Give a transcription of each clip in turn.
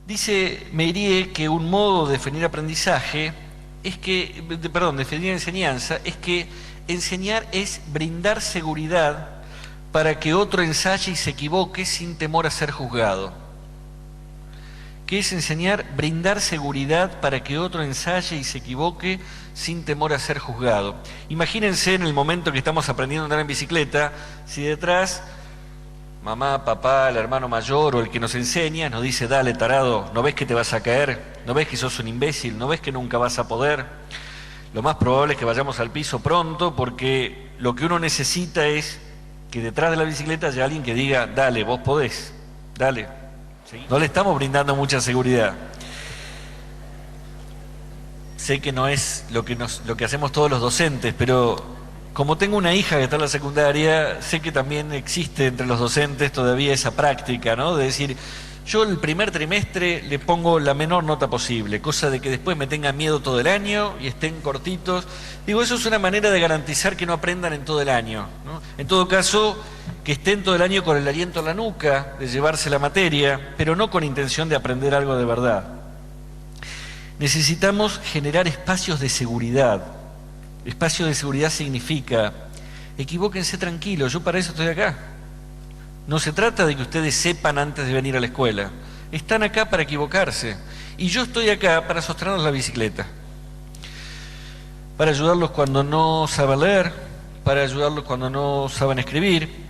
Dice Meirie que un modo de definir aprendizaje es que, perdón, definir enseñanza es que enseñar es brindar seguridad para que otro ensaye y se equivoque sin temor a ser juzgado. ¿Qué es enseñar? Brindar seguridad para que otro ensaye y se equivoque sin temor a ser juzgado. Imagínense en el momento que estamos aprendiendo a andar en bicicleta, si detrás mamá, papá, el hermano mayor o el que nos enseña nos dice: dale, tarado, ¿no ves que te vas a caer? ¿No ves que sos un imbécil? ¿No ves que nunca vas a poder? Lo más probable es que vayamos al piso pronto, porque lo que uno necesita es que detrás de la bicicleta haya alguien que diga: dale, vos podés, dale. ¿Sí? No le estamos brindando mucha seguridad. Sé que no es lo que hacemos todos los docentes, pero como tengo una hija que está en la secundaria, sé que también existe entre los docentes todavía esa práctica, ¿no? De decir, yo el primer trimestre le pongo la menor nota posible, cosa de que después me tengan miedo todo el año y estén cortitos. Digo, eso es una manera de garantizar que no aprendan en todo el año, ¿no? En todo caso, que estén todo el año con el aliento en la nuca, de llevarse la materia, pero no con intención de aprender algo de verdad. Necesitamos generar espacios de seguridad. Espacio de seguridad significa: equivóquense tranquilos, yo para eso estoy acá. No se trata de que ustedes sepan antes de venir a la escuela. Están acá para equivocarse. Y yo estoy acá para sostenerlos la bicicleta. Para ayudarlos cuando no saben leer, para ayudarlos cuando no saben escribir.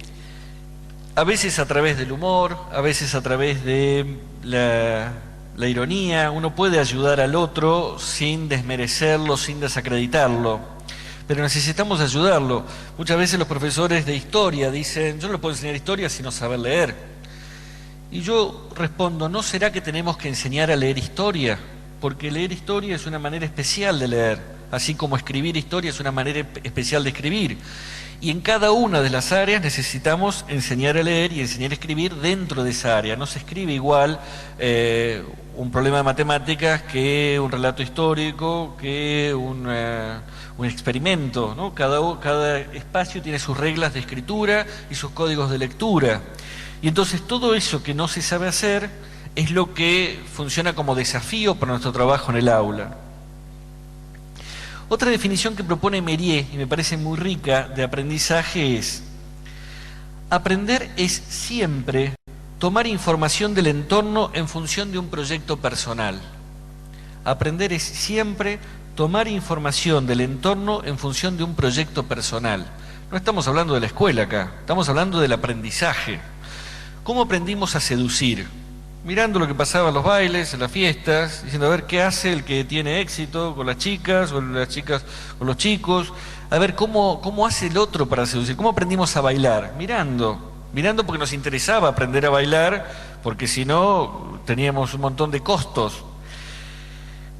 A veces a través del humor, a veces a través de la ironía. Uno puede ayudar al otro sin desmerecerlo, sin desacreditarlo. Pero necesitamos ayudarlo. Muchas veces los profesores de historia dicen: yo no les puedo enseñar historia si no saben leer. Y yo respondo: ¿no será que tenemos que enseñar a leer historia? Porque leer historia es una manera especial de leer, así como escribir historia es una manera especial de escribir. Y en cada una de las áreas necesitamos enseñar a leer y enseñar a escribir dentro de esa área. No se escribe igual un problema de matemáticas que un relato histórico, que un experimento, ¿no? Cada espacio tiene sus reglas de escritura y sus códigos de lectura. Y entonces todo eso que no se sabe hacer es lo que funciona como desafío para nuestro trabajo en el aula. Otra definición que propone Meirie, y me parece muy rica, de aprendizaje es: aprender es siempre tomar información del entorno en función de un proyecto personal. Aprender es siempre tomar información del entorno en función de un proyecto personal. No estamos hablando de la escuela acá, estamos hablando del aprendizaje. ¿Cómo aprendimos a seducir? Mirando lo que pasaba en los bailes, en las fiestas, diciendo: a ver qué hace el que tiene éxito con las chicas, o las chicas con los chicos, a ver cómo hace el otro para seducir. ¿Cómo aprendimos a bailar? Mirando porque nos interesaba aprender a bailar, porque si no teníamos un montón de costos.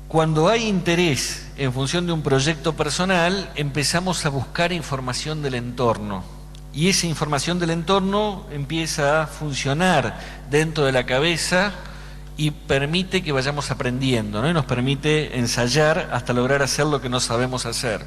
Cuando hay interés en función de un proyecto personal, empezamos a buscar información del entorno. Y esa información del entorno empieza a funcionar dentro de la cabeza y permite que vayamos aprendiendo, ¿no? Y nos permite ensayar hasta lograr hacer lo que no sabemos hacer.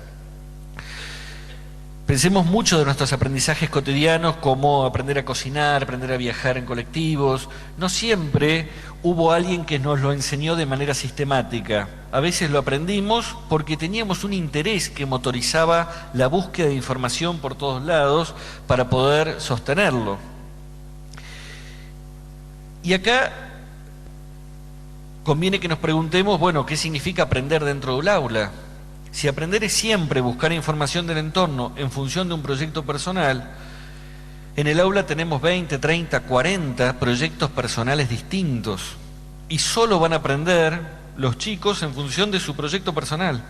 Pensemos mucho de nuestros aprendizajes cotidianos, como aprender a cocinar, aprender a viajar en colectivos. No siempre hubo alguien que nos lo enseñó de manera sistemática. A veces lo aprendimos porque teníamos un interés que motorizaba la búsqueda de información por todos lados para poder sostenerlo. Y acá conviene que nos preguntemos, bueno, ¿qué significa aprender dentro de un aula? Si aprender es siempre buscar información del entorno en función de un proyecto personal, en el aula tenemos 20, 30, 40 proyectos personales distintos y solo van a aprender los chicos en función de su proyecto personal.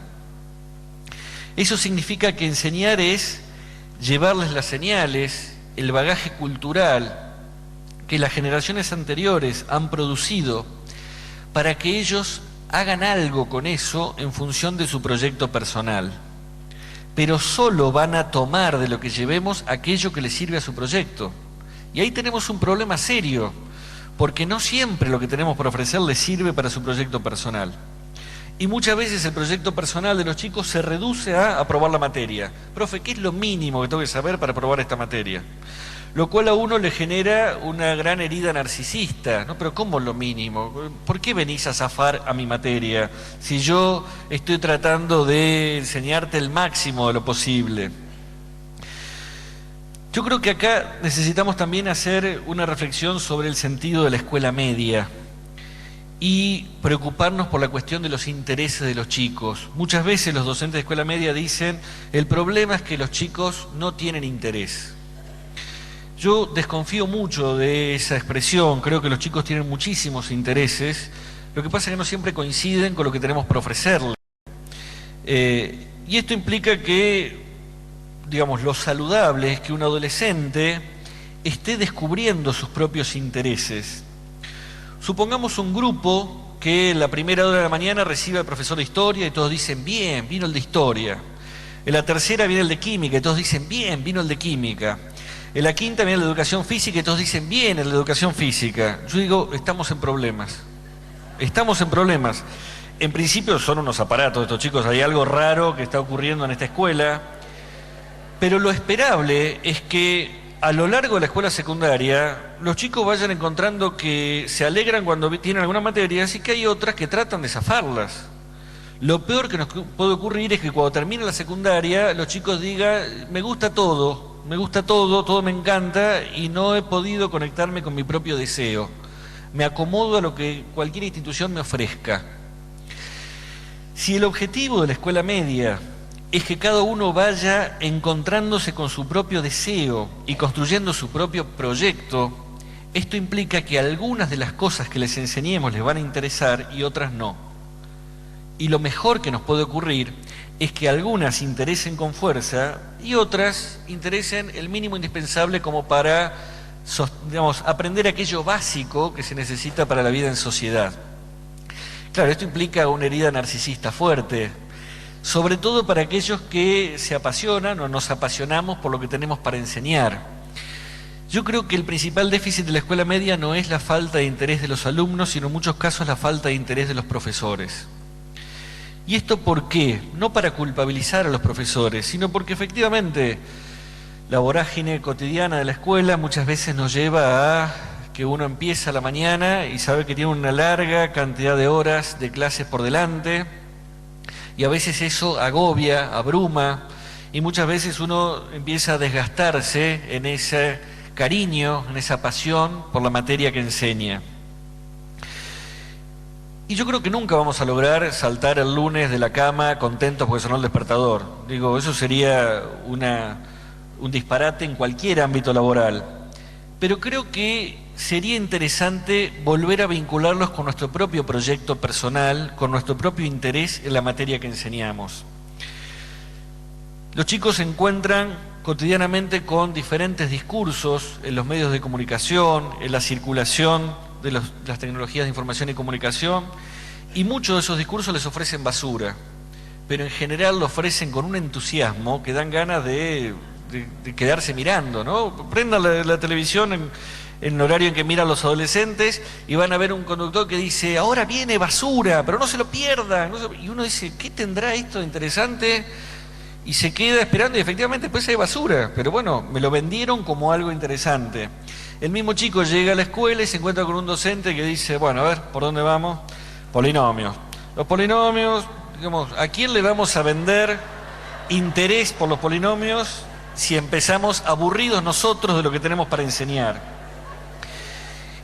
Eso significa que enseñar es llevarles las señales, el bagaje cultural que las generaciones anteriores han producido para que ellos hagan algo con eso en función de su proyecto personal. Pero solo van a tomar de lo que llevemos aquello que les sirve a su proyecto. Y ahí tenemos un problema serio, porque no siempre lo que tenemos por ofrecer les sirve para su proyecto personal. Y muchas veces el proyecto personal de los chicos se reduce a aprobar la materia. Profe, ¿qué es lo mínimo que tengo que saber para aprobar esta materia? lo cual a uno le genera una gran herida narcisista, ¿no? Pero ¿cómo lo mínimo? ¿Por qué venís a zafar a mi materia si yo estoy tratando de enseñarte el máximo de lo posible? Yo creo que acá necesitamos también hacer una reflexión sobre el sentido de la escuela media y preocuparnos por la cuestión de los intereses de los chicos. Muchas veces los docentes de escuela media dicen, el problema es que los chicos no tienen interés. Yo desconfío mucho de esa expresión, creo que los chicos tienen muchísimos intereses, lo que pasa es que no siempre coinciden con lo que tenemos para ofrecerles. Y esto implica que, digamos, lo saludable es que un adolescente esté descubriendo sus propios intereses. Supongamos un grupo que en la primera hora de la mañana recibe al profesor de historia y todos dicen, bien, vino el de historia. En la tercera viene el de química y todos dicen, bien, vino el de química. En la quinta viene la de educación física y todos dicen, bien, el de educación física. Yo digo, estamos en problemas. Estamos en problemas. En principio son unos aparatos estos chicos, hay algo raro que está ocurriendo en esta escuela, pero lo esperable es que a lo largo de la escuela secundaria los chicos vayan encontrando que se alegran cuando tienen alguna materia y que hay otras que tratan de zafarlas. Lo peor que nos puede ocurrir es que cuando termine la secundaria los chicos digan, me gusta todo, todo me encanta y no he podido conectarme con mi propio deseo. Me acomodo a lo que cualquier institución me ofrezca. Si el objetivo de la escuela media es que cada uno vaya encontrándose con su propio deseo y construyendo su propio proyecto, esto implica que algunas de las cosas que les enseñemos les van a interesar y otras no. Y lo mejor que nos puede ocurrir es que algunas interesen con fuerza y otras interesen el mínimo indispensable como para, digamos, aprender aquello básico que se necesita para la vida en sociedad. Claro, esto implica una herida narcisista fuerte, sobre todo para aquellos que se apasionan o nos apasionamos por lo que tenemos para enseñar. Yo creo que el principal déficit de la escuela media no es la falta de interés de los alumnos, sino en muchos casos la falta de interés de los profesores. ¿Y esto por qué? No para culpabilizar a los profesores, sino porque efectivamente la vorágine cotidiana de la escuela muchas veces nos lleva a que uno empieza a la mañana y sabe que tiene una larga cantidad de horas de clases por delante, y a veces eso agobia, abruma, y muchas veces uno empieza a desgastarse en ese cariño, en esa pasión por la materia que enseña. Y yo creo que nunca vamos a lograr saltar el lunes de la cama contentos porque sonó el despertador. Digo, eso sería un disparate en cualquier ámbito laboral. Pero creo que sería interesante volver a vincularlos con nuestro propio proyecto personal, con nuestro propio interés en la materia que enseñamos. Los chicos se encuentran cotidianamente con diferentes discursos en los medios de comunicación, en la circulación de las tecnologías de información y comunicación, y muchos de esos discursos les ofrecen basura, pero en general lo ofrecen con un entusiasmo que dan ganas de quedarse mirando, ¿no? Prendan la televisión en el horario en que miran los adolescentes y van a ver un conductor que dice, ahora viene basura, pero no se lo pierdan. Y uno dice, ¿qué tendrá esto de interesante? Y se queda esperando y efectivamente después hay basura, pero bueno, me lo vendieron como algo interesante. El mismo chico llega a la escuela y se encuentra con un docente que dice, bueno, a ver, ¿por dónde vamos? Polinomios. Los polinomios, digamos, ¿a quién le vamos a vender interés por los polinomios si empezamos aburridos nosotros de lo que tenemos para enseñar?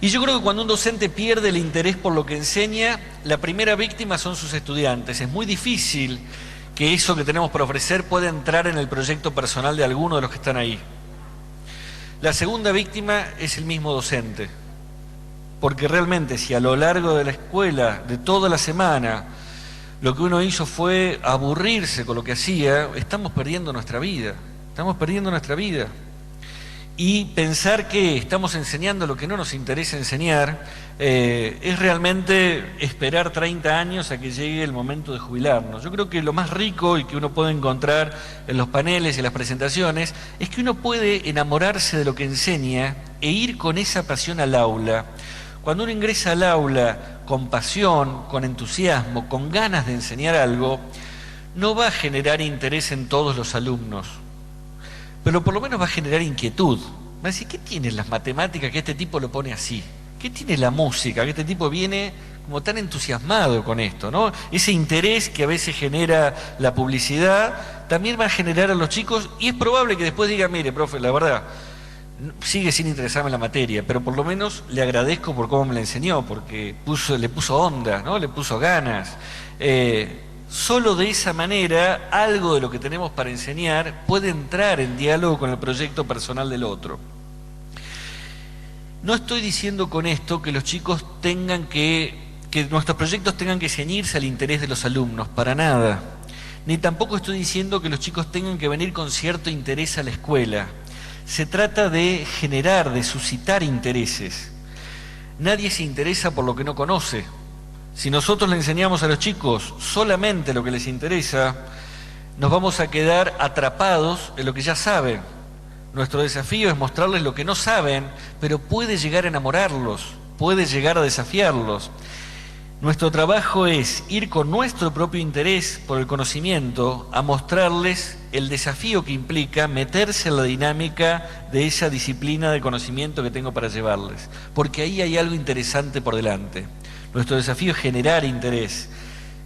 Y yo creo que cuando un docente pierde el interés por lo que enseña, la primera víctima son sus estudiantes. Es muy difícil que eso que tenemos para ofrecer pueda entrar en el proyecto personal de alguno de los que están ahí. La segunda víctima es el mismo docente, porque realmente si a lo largo de la escuela, de toda la semana, lo que uno hizo fue aburrirse con lo que hacía, estamos perdiendo nuestra vida. Y pensar que estamos enseñando lo que no nos interesa enseñar es realmente esperar 30 años a que llegue el momento de jubilarnos. Yo creo que lo más rico y que uno puede encontrar en los paneles y en las presentaciones es que uno puede enamorarse de lo que enseña e ir con esa pasión al aula. Cuando uno ingresa al aula con pasión, con entusiasmo, con ganas de enseñar algo, no va a generar interés en todos los alumnos, pero por lo menos va a generar inquietud. Va a decir, ¿qué tienen las matemáticas que este tipo lo pone así? ¿Qué tiene la música que este tipo viene como tan entusiasmado con esto, ¿no? Ese interés que a veces genera la publicidad también va a generar a los chicos, y es probable que después diga, mire, profe, la verdad, sigue sin interesarme la materia, pero por lo menos le agradezco por cómo me la enseñó, porque le puso onda, ¿no? Le puso ganas. Solo de esa manera, algo de lo que tenemos para enseñar puede entrar en diálogo con el proyecto personal del otro. No estoy diciendo con esto que los chicos tengan que nuestros proyectos tengan que ceñirse al interés de los alumnos, para nada. Ni tampoco estoy diciendo que los chicos tengan que venir con cierto interés a la escuela. Se trata de generar, de suscitar intereses. Nadie se interesa por lo que no conoce. Si nosotros le enseñamos a los chicos solamente lo que les interesa, nos vamos a quedar atrapados en lo que ya saben. Nuestro desafío es mostrarles lo que no saben, pero puede llegar a enamorarlos, puede llegar a desafiarlos. Nuestro trabajo es ir con nuestro propio interés por el conocimiento a mostrarles el desafío que implica meterse en la dinámica de esa disciplina de conocimiento que tengo para llevarles, porque ahí hay algo interesante por delante. Nuestro desafío es generar interés,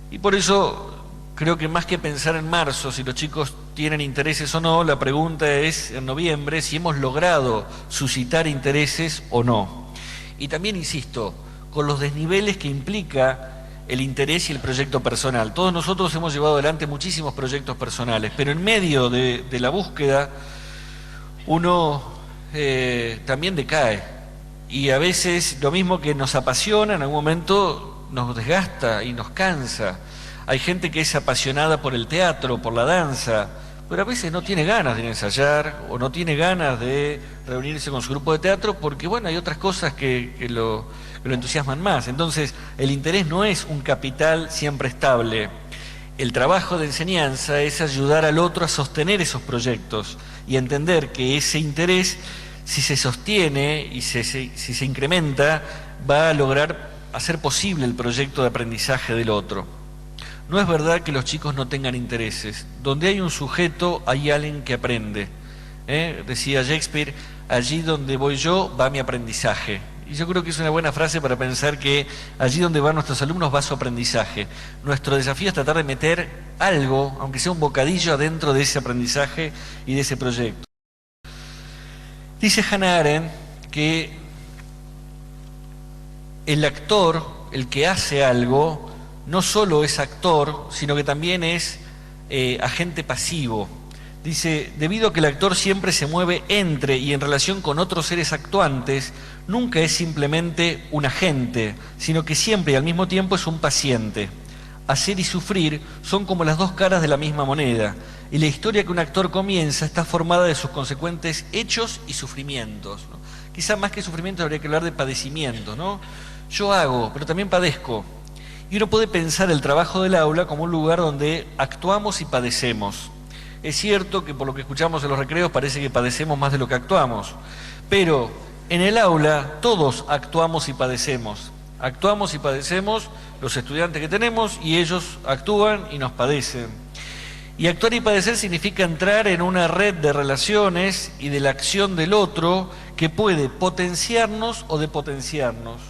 y por eso creo que más que pensar en marzo, si los chicos tienen intereses o no, la pregunta es en noviembre si hemos logrado suscitar intereses o no. Y también insisto, con los desniveles que implica el interés y el proyecto personal. Todos nosotros hemos llevado adelante muchísimos proyectos personales, pero en medio de la búsqueda uno también decae. Y a veces lo mismo que nos apasiona, en algún momento nos desgasta y nos cansa. Hay gente que es apasionada por el teatro, por la danza, pero a veces no tiene ganas de ensayar o no tiene ganas de reunirse con su grupo de teatro porque, bueno, hay otras cosas que lo entusiasman más. Entonces, el interés no es un capital siempre estable. El trabajo de enseñanza es ayudar al otro a sostener esos proyectos y entender que ese interés, si se sostiene y si se incrementa, va a lograr hacer posible el proyecto de aprendizaje del otro. No es verdad que los chicos no tengan intereses. Donde hay un sujeto, hay alguien que aprende. Decía Shakespeare, allí donde voy yo, va mi aprendizaje. Y yo creo que es una buena frase para pensar que allí donde van nuestros alumnos va su aprendizaje. Nuestro desafío es tratar de meter algo, aunque sea un bocadillo, adentro de ese aprendizaje y de ese proyecto. Dice Hannah Arendt que el actor, el que hace algo, no solo es actor, sino que también es agente pasivo. Dice, debido a que el actor siempre se mueve entre y en relación con otros seres actuantes, nunca es simplemente un agente, sino que siempre y al mismo tiempo es un paciente. Hacer y sufrir son como las dos caras de la misma moneda, y la historia que un actor comienza está formada de sus consecuentes hechos y sufrimientos, ¿no? Quizá más que sufrimientos habría que hablar de padecimientos, ¿no? Yo hago, pero también padezco. Y uno puede pensar el trabajo del aula como un lugar donde actuamos y padecemos. Es cierto que por lo que escuchamos en los recreos parece que padecemos más de lo que actuamos, pero en el aula todos actuamos y padecemos. Actuamos y padecemos los estudiantes que tenemos y ellos actúan y nos padecen. Y actuar y padecer significa entrar en una red de relaciones y de la acción del otro que puede potenciarnos o depotenciarnos.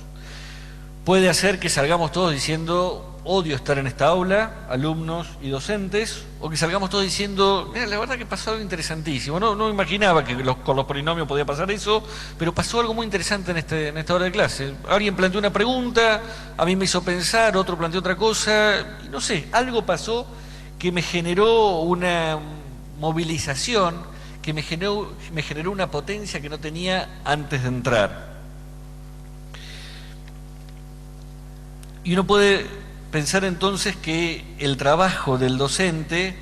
Puede hacer que salgamos todos diciendo, odio estar en esta aula, alumnos y docentes, o que salgamos todos diciendo, mira, la verdad que pasó algo interesantísimo. No imaginaba que con los polinomios podía pasar eso, pero pasó algo muy interesante en esta hora de clase. Alguien planteó una pregunta, a mí me hizo pensar, otro planteó otra cosa, y no sé, algo pasó que me generó una movilización, que me generó una potencia que no tenía antes de entrar. Y uno puede pensar entonces que el trabajo del docente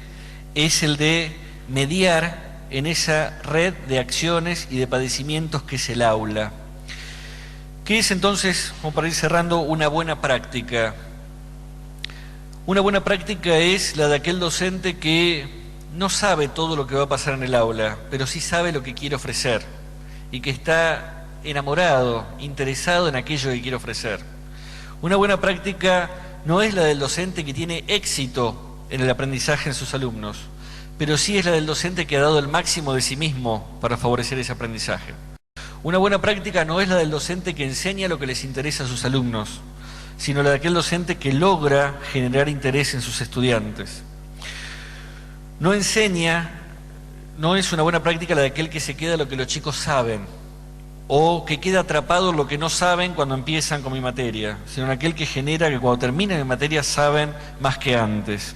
es el de mediar en esa red de acciones y de padecimientos que es el aula. ¿Qué es entonces, como para ir cerrando, una buena práctica? Una buena práctica es la de aquel docente que no sabe todo lo que va a pasar en el aula, pero sí sabe lo que quiere ofrecer y que está enamorado, interesado en aquello que quiere ofrecer. Una buena práctica no es la del docente que tiene éxito en el aprendizaje en sus alumnos, pero sí es la del docente que ha dado el máximo de sí mismo para favorecer ese aprendizaje. Una buena práctica no es la del docente que enseña lo que les interesa a sus alumnos, sino la de aquel docente que logra generar interés en sus estudiantes. No es una buena práctica la de aquel que se queda lo que los chicos saben, o que queda atrapado en lo que no saben cuando empiezan con mi materia, sino aquel que genera que cuando terminen mi materia saben más que antes.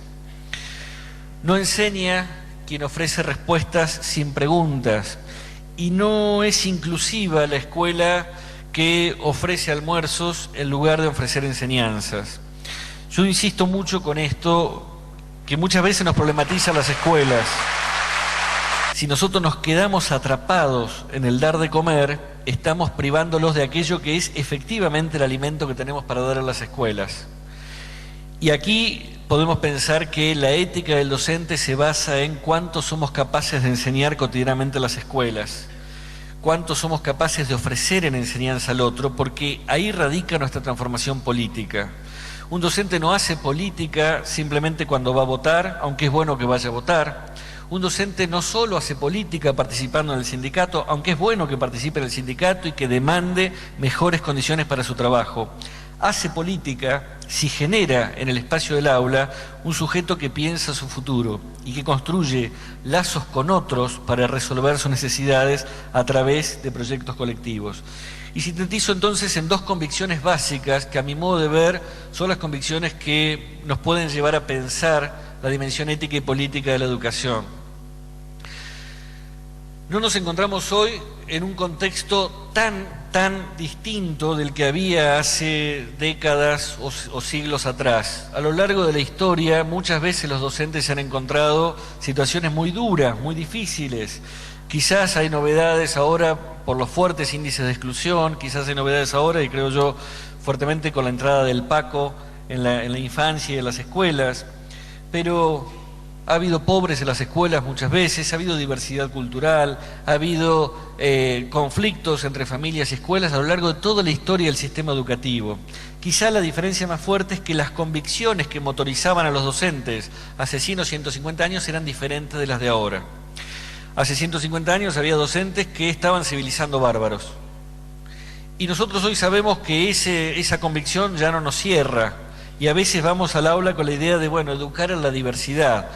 No enseña quien ofrece respuestas sin preguntas, y no es inclusiva la escuela que ofrece almuerzos en lugar de ofrecer enseñanzas. Yo insisto mucho con esto, que muchas veces nos problematizan las escuelas. Si nosotros nos quedamos atrapados en el dar de comer, estamos privándolos de aquello que es efectivamente el alimento que tenemos para dar en las escuelas. Y aquí podemos pensar que la ética del docente se basa en cuánto somos capaces de enseñar cotidianamente en las escuelas, cuánto somos capaces de ofrecer en enseñanza al otro, porque ahí radica nuestra transformación política. Un docente no hace política simplemente cuando va a votar, aunque es bueno que vaya a votar. Un docente no solo hace política participando en el sindicato, aunque es bueno que participe en el sindicato y que demande mejores condiciones para su trabajo. Hace política si genera en el espacio del aula un sujeto que piensa su futuro y que construye lazos con otros para resolver sus necesidades a través de proyectos colectivos. Y sintetizo entonces en dos convicciones básicas que a mi modo de ver son las convicciones que nos pueden llevar a pensar la dimensión ética y política de la educación. No nos encontramos hoy en un contexto tan distinto del que había hace décadas o siglos atrás. A lo largo de la historia, muchas veces los docentes se han encontrado situaciones muy duras, muy difíciles. Quizás hay novedades ahora por los fuertes índices de exclusión, quizás hay novedades ahora, y creo yo fuertemente con la entrada del PACO en la infancia y en las escuelas, pero ha habido pobres en las escuelas muchas veces, ha habido diversidad cultural, ha habido conflictos entre familias y escuelas a lo largo de toda la historia del sistema educativo. Quizá la diferencia más fuerte es que las convicciones que motorizaban a los docentes hace 100 o 150 años eran diferentes de las de ahora. Hace 150 años había docentes que estaban civilizando bárbaros. Y nosotros hoy sabemos que esa convicción ya no nos cierra. Y a veces vamos al aula con la idea de, bueno, educar en la diversidad.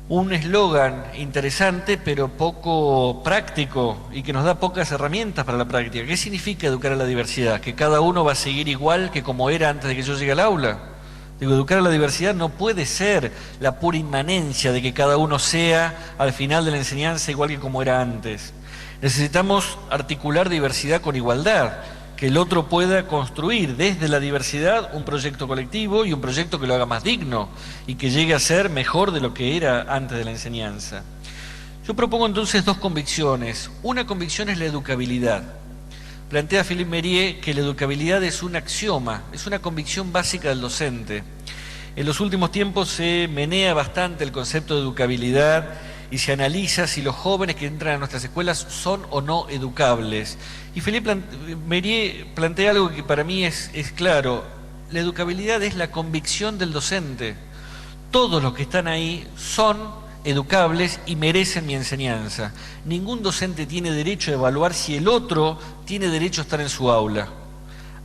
Un eslogan interesante, pero poco práctico y que nos da pocas herramientas para la práctica. ¿Qué significa educar a la diversidad? ¿Que cada uno va a seguir igual que como era antes de que yo llegue al aula? Digo, educar a la diversidad no puede ser la pura inmanencia de que cada uno sea al final de la enseñanza igual que como era antes. Necesitamos articular diversidad con igualdad, que el otro pueda construir desde la diversidad un proyecto colectivo y un proyecto que lo haga más digno y que llegue a ser mejor de lo que era antes de la enseñanza. Yo propongo entonces dos convicciones. Una convicción es la educabilidad. Plantea Philippe Mérier que la educabilidad es un axioma, es una convicción básica del docente. En los últimos tiempos se menea bastante el concepto de educabilidad y se analiza si los jóvenes que entran a nuestras escuelas son o no educables. Y Philippe Mérier plantea algo que para mí es claro. La educabilidad es la convicción del docente. Todos los que están ahí son educables y merecen mi enseñanza. Ningún docente tiene derecho a evaluar si el otro tiene derecho a estar en su aula.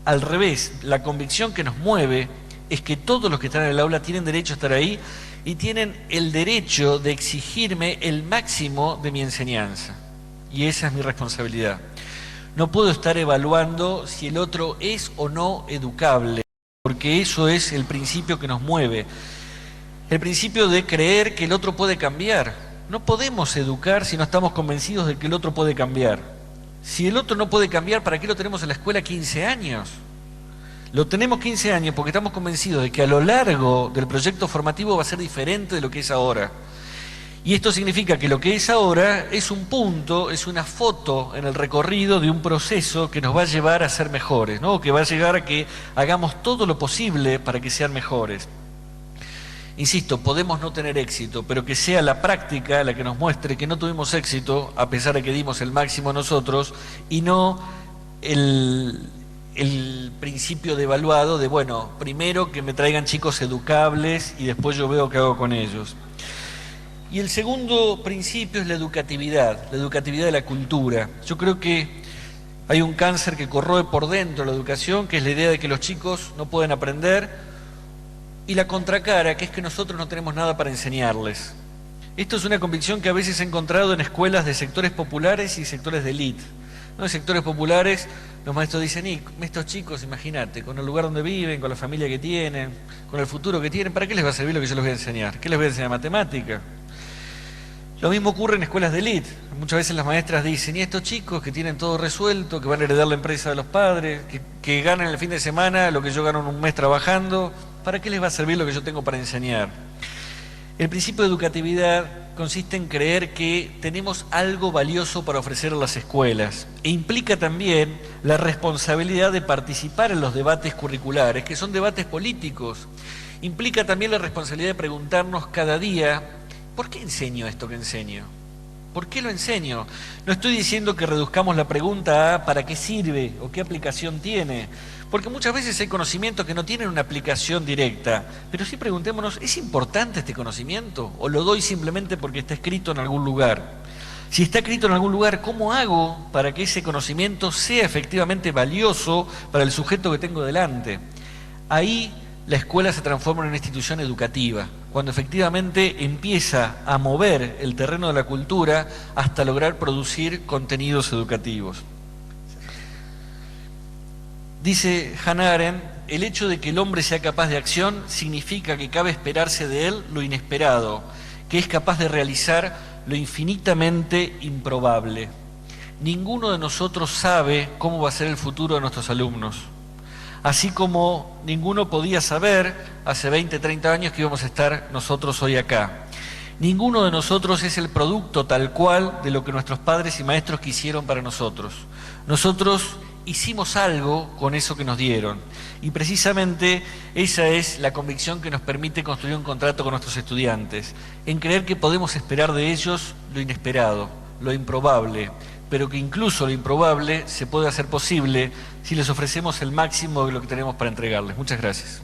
Al revés, la convicción que nos mueve es que todos los que están en el aula tienen derecho a estar ahí y tienen el derecho de exigirme el máximo de mi enseñanza. Y esa es mi responsabilidad. No puedo estar evaluando si el otro es o no educable, porque eso es el principio que nos mueve. El principio de creer que el otro puede cambiar. No podemos educar si no estamos convencidos de que el otro puede cambiar. Si el otro no puede cambiar, ¿para qué lo tenemos en la escuela 15 años? Lo tenemos 15 años porque estamos convencidos de que a lo largo del proyecto formativo va a ser diferente de lo que es ahora. Y esto significa que lo que es ahora es un punto, es una foto en el recorrido de un proceso que nos va a llevar a ser mejores, ¿no? Que va a llegar a que hagamos todo lo posible para que sean mejores. Insisto, podemos no tener éxito, pero que sea la práctica la que nos muestre que no tuvimos éxito, a pesar de que dimos el máximo nosotros, y no el principio de evaluado de, bueno, primero que me traigan chicos educables y después yo veo qué hago con ellos. Y el segundo principio es la educatividad de la cultura. Yo creo que Hay un cáncer que corroe por dentro la educación, que es la idea de que los chicos no pueden aprender, y la contracara, que es que nosotros no tenemos nada para enseñarles. Esto es una convicción que a veces he encontrado en escuelas de sectores populares y sectores de élite. ¿No? En sectores populares los maestros dicen, y estos chicos, imagínate, con el lugar donde viven, con la familia que tienen, con el futuro que tienen, ¿para qué les va a servir lo que yo les voy a enseñar? ¿Qué les voy a enseñar? ¿Matemática? Lo mismo ocurre en escuelas de élite. Muchas veces las maestras dicen, y estos chicos que tienen todo resuelto, que van a heredar la empresa de los padres, que ganan el fin de semana lo que yo gano en un mes trabajando, ¿para qué les va a servir lo que yo tengo para enseñar? El principio de educatividad consiste en creer que tenemos algo valioso para ofrecer a las escuelas e implica también la responsabilidad de participar en los debates curriculares, que son debates políticos. Implica también la responsabilidad de preguntarnos cada día, ¿por qué enseño esto que enseño? ¿Por qué lo enseño? No estoy diciendo que reduzcamos la pregunta a ¿para qué sirve o qué aplicación tiene? Porque muchas veces hay conocimientos que no tienen una aplicación directa, pero sí preguntémonos, ¿es importante este conocimiento? ¿O lo doy simplemente porque está escrito en algún lugar? Si está escrito en algún lugar, ¿cómo hago para que ese conocimiento sea efectivamente valioso para el sujeto que tengo delante? Ahí la escuela se transforma en una institución educativa, cuando efectivamente empieza a mover el terreno de la cultura hasta lograr producir contenidos educativos. Dice Hannah Arendt, el hecho de que el hombre sea capaz de acción significa que cabe esperarse de él lo inesperado, que es capaz de realizar lo infinitamente improbable. Ninguno de nosotros sabe cómo va a ser el futuro de nuestros alumnos. Así como ninguno podía saber hace 20, 30 años que íbamos a estar nosotros hoy acá. Ninguno de nosotros es el producto tal cual de lo que nuestros padres y maestros quisieron para nosotros. Nosotros hicimos algo con eso que nos dieron. Y precisamente esa es la convicción que nos permite construir un contrato con nuestros estudiantes, en creer que podemos esperar de ellos lo inesperado, lo improbable, pero que incluso lo improbable se puede hacer posible si les ofrecemos el máximo de lo que tenemos para entregarles. Muchas gracias.